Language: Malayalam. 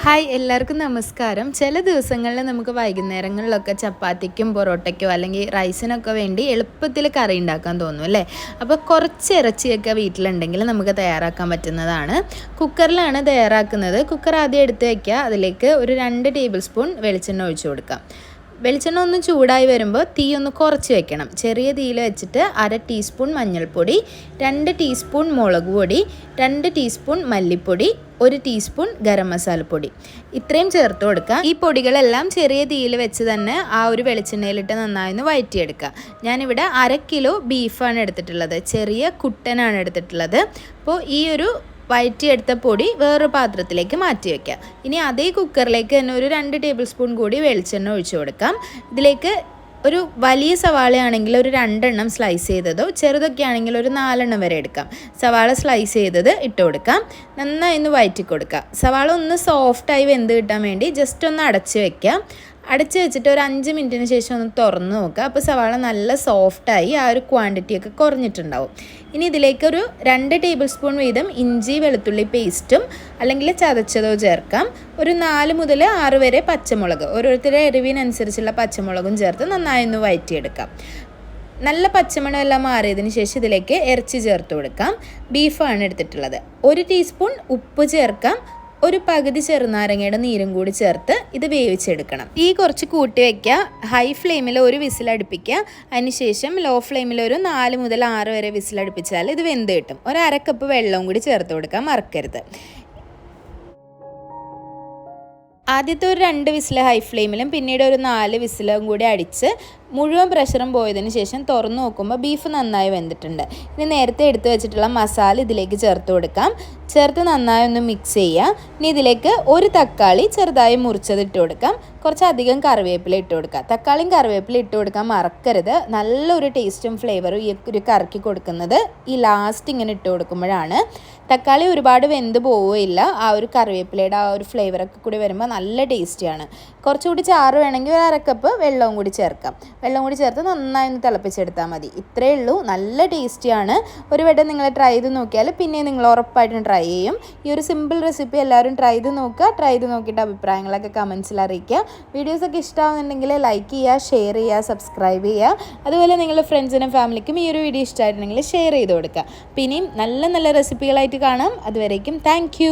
ഹായ് എല്ലാവർക്കും നമസ്കാരം. ചില ദിവസങ്ങളിൽ നമുക്ക് വൈകുന്നേരങ്ങളിലൊക്കെ ചപ്പാത്തിക്കും പൊറോട്ടയ്ക്കോ അല്ലെങ്കിൽ റൈസിനൊക്കെ വേണ്ടി എളുപ്പത്തിൽ കറി ഉണ്ടാക്കാൻ തോന്നും അല്ലേ. അപ്പോൾ കുറച്ച് ഇറച്ചിയൊക്കെ വീട്ടിലുണ്ടെങ്കിൽ നമുക്ക് തയ്യാറാക്കാൻ പറ്റുന്നതാണ്. കുക്കറിലാണ് തയ്യാറാക്കുന്നത്. കുക്കർ ആദ്യം എടുത്ത് വയ്ക്കുക. അതിലേക്ക് ഒരു 2 ടേബിൾ സ്പൂൺ വെളിച്ചെണ്ണ ഒഴിച്ചു കൊടുക്കാം. വെളിച്ചെണ്ണ ഒന്ന് ചൂടായി വരുമ്പോൾ തീ ഒന്ന് കുറച്ച് വെക്കണം. ചെറിയ തീയിൽ വെച്ചിട്ട് 1/2 ടീസ്പൂൺ മഞ്ഞൾപ്പൊടി, 2 ടീസ്പൂൺ മുളക് പൊടി, 2 ടീസ്പൂൺ മല്ലിപ്പൊടി, 1 ടീസ്പൂൺ ഗരം മസാലപ്പൊടി ഇത്രയും ചേർത്ത് കൊടുക്കുക. ഈ പൊടികളെല്ലാം ചെറിയ തീയിൽ വെച്ച് തന്നെ ആ ഒരു വെളിച്ചെണ്ണയിലിട്ട് നന്നായി ഒന്ന് വഴറ്റിയെടുക്കുക. ഞാനിവിടെ 1/2 കിലോ ബീഫാണ് എടുത്തിട്ടുള്ളത്. ചെറിയ കുട്ടനാണ് എടുത്തിട്ടുള്ളത്. അപ്പോൾ ഈ ഒരു വഴറ്റിയെടുത്ത പൊടി വേറൊരു പാത്രത്തിലേക്ക് മാറ്റി വയ്ക്കുക. ഇനി അതേ കുക്കറിലേക്ക് തന്നെ ഒരു 2 ടേബിൾ സ്പൂൺ കൂടി വെളിച്ചെണ്ണ ഒഴിച്ചു കൊടുക്കാം. ഇതിലേക്ക് ഒരു വലിയ സവാളയാണെങ്കിൽ ഒരു 2 എണ്ണം സ്ലൈസ് ചെയ്തതോ, ചെറുതൊക്കെ ആണെങ്കിൽ ഒരു 4 എണ്ണം വരെ എടുക്കാം. സവാള സ്ലൈസ് ചെയ്തത് ഇട്ട് കൊടുക്കാം. നന്നായി ഒന്ന് വഴറ്റി കൊടുക്കുക. സവാള ഒന്ന് സോഫ്റ്റായി വെന്ത് കിട്ടാൻ വേണ്ടി ജസ്റ്റ് ഒന്ന് അടച്ച് വയ്ക്കാം. അടച്ച് വെച്ചിട്ട് ഒരു 5 മിനിറ്റിന് ശേഷം ഒന്ന് തുറന്ന് നോക്കുക. അപ്പോൾ സവാള നല്ല സോഫ്റ്റായി ആ ഒരു ക്വാണ്ടിറ്റിയൊക്കെ കുറഞ്ഞിട്ടുണ്ടാവും. ഇനി ഇതിലേക്കൊരു 2 ടേബിൾ സ്പൂൺ വീതം ഇഞ്ചി വെളുത്തുള്ളി പേസ്റ്റും അല്ലെങ്കിൽ ചതച്ചതോ ചേർക്കാം. ഒരു 4 മുതൽ 6 വരെ പച്ചമുളക്, ഓരോരുത്തരുടെ എരിവിനനുസരിച്ചുള്ള പച്ചമുളകും ചേർത്ത് നന്നായി ഒന്ന് വഴറ്റിയെടുക്കാം. നല്ല പച്ചമണം എല്ലാം മാറിയതിന് ശേഷം ഇതിലേക്ക് ഇറച്ചി ചേർത്ത് കൊടുക്കാം. ബീഫാണ് എടുത്തിട്ടുള്ളത്. 1 ടീസ്പൂൺ ഉപ്പ് ചേർക്കാം. ഒരു പകുതി ചെറുനാരങ്ങയുടെ നീരും കൂടി ചേർത്ത് ഇത് വേവിച്ചെടുക്കണം. തീ കുറച്ച് കൂട്ടി വയ്ക്കുക. ഹൈ ഫ്ലെയിമിൽ ഒരു വിസിലടുപ്പിക്കുക. അതിനുശേഷം ലോ ഫ്ലെയിമിൽ ഒരു 4 മുതൽ 6 വരെ വിസിലടുപ്പിച്ചാൽ ഇത് വെന്ത് കിട്ടും. ഒരു 1/2 കപ്പ് വെള്ളവും കൂടി ചേർത്ത് കൊടുക്കാൻ മറക്കരുത്. ആദ്യത്തെ ഒരു 2 വിസിൽ ഹൈ ഫ്ലെയിമിലും പിന്നീട് ഒരു 4 വിസിലും കൂടി അടിച്ച് മുഴുവൻ പ്രഷറും പോയതിന് ശേഷം തുറന്ന് നോക്കുമ്പോൾ ബീഫ് നന്നായി വെന്തിട്ടുണ്ട്. ഇനി നേരത്തെ എടുത്ത് വെച്ചിട്ടുള്ള മസാല ഇതിലേക്ക് ചേർത്ത് കൊടുക്കാം. ചേർത്ത് നന്നായി ഒന്ന് മിക്സ് ചെയ്യുക. ഇനി ഇതിലേക്ക് ഒരു തക്കാളി ചെറുതായി മുറിച്ചത് ഇട്ട് കൊടുക്കാം. കുറച്ചധികം കറിവേപ്പില ഇട്ട് കൊടുക്കുക. തക്കാളിയും കറിവേപ്പില ഇട്ട് കൊടുക്കാൻ മറക്കരുത്. നല്ലൊരു ടേസ്റ്റും ഫ്ലേവറും ഈ ഒരു കറിക്ക് കൊടുക്കുന്നത് ഈ ലാസ്റ്റ് ഇങ്ങനെ ഇട്ട് കൊടുക്കുമ്പോഴാണ്. തക്കാളി ഒരുപാട് വെന്ത് പോവുകയില്ല. ആ ഒരു കറിവേപ്പിലയുടെ ആ ഒരു ഫ്ലേവറൊക്കെ കൂടി വരുമ്പോൾ നല്ല ടേസ്റ്റിയാണ്. കുറച്ചുകൂടി ചാറ് വേണമെങ്കിൽ ഒരു 1/2 കപ്പ് വെള്ളവും കൂടി ചേർക്കാം. വെള്ളം കൂടി ചേർത്ത് നന്നായി ഒന്ന് തിളപ്പിച്ചെടുത്താൽ മതി. ഇത്രയേ ഉള്ളൂ. നല്ല ടേസ്റ്റിയാണ്. ഒരു വട്ടം നിങ്ങൾ ട്രൈ ചെയ്ത് നോക്കിയാൽ പിന്നെ നിങ്ങൾ ഉറപ്പായിട്ടും ട്രൈ ചെയ്യും. ഈ ഒരു സിമ്പിൾ റെസിപ്പി എല്ലാവരും ട്രൈ ചെയ്ത് നോക്കുക. ട്രൈ ചെയ്ത് നോക്കിയിട്ട് അഭിപ്രായങ്ങളൊക്കെ കമൻസിൽ അറിയിക്കുക. വീഡിയോസൊക്കെ ഇഷ്ടമാകുന്നുണ്ടെങ്കിൽ ലൈക്ക് ചെയ്യുക, ഷെയർ ചെയ്യുക, സബ്സ്ക്രൈബ് ചെയ്യുക. അതുപോലെ നിങ്ങളുടെ ഫ്രണ്ട്സിനും ഫാമിലിക്കും ഈ ഒരു വീഡിയോ ഇഷ്ടമായിട്ടുണ്ടെങ്കിൽ ഷെയർ ചെയ്ത് കൊടുക്കുക. പിന്നെയും നല്ല നല്ല റെസിപ്പികളായിട്ട് കാണാം. അതുവരേക്കും താങ്ക്